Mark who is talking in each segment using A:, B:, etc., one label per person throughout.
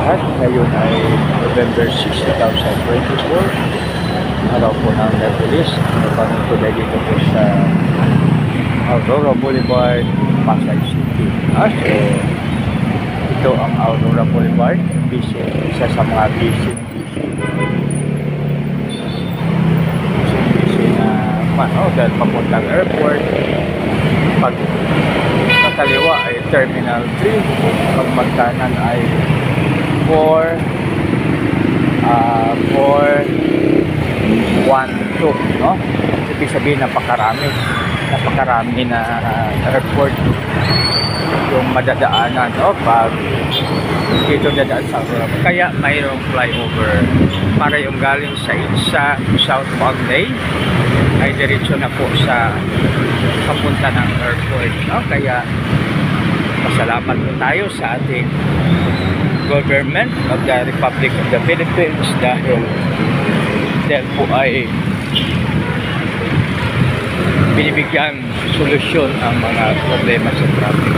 A: lahat. Ngayon ay November 6, 2024. Araw po ng Merkulis. Napanong ko dahil dito po sa Aurora Boulevard, Pasay City. So, ito ang Aurora Boulevard. Isa sa mga busy na dahil papuntang airport. Pag kakaliwa ay Terminal 3, pag magkanan ay 412, no? Ibig sabihin napakarami na airport yung madadaanan, no? Pag dito dadaan sa Aurora, kaya mayroong flyover para yung galing sa southbound lane ay diretso na po sa papunta ng airport, no? Kaya pasalamat po tayo sa ating government of the Republic of the Philippines dahil po ay binibigyan solusyon ang mga problema sa traffic.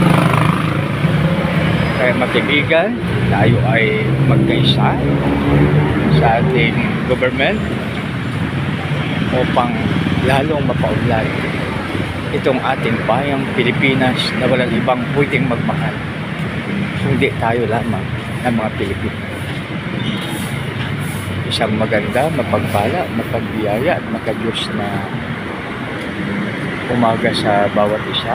A: Kaya magkaibigan, tayo ay magkaisa sa ating government upang lalong mapaunlad itong ating bayang Pilipinas na walang ibang pwedeng magmahal kundi tayo lamang ng mga Pilipino. Isang maganda, mapagpala, mapagbiyaya at makadiyos na umaga sa bawat isa.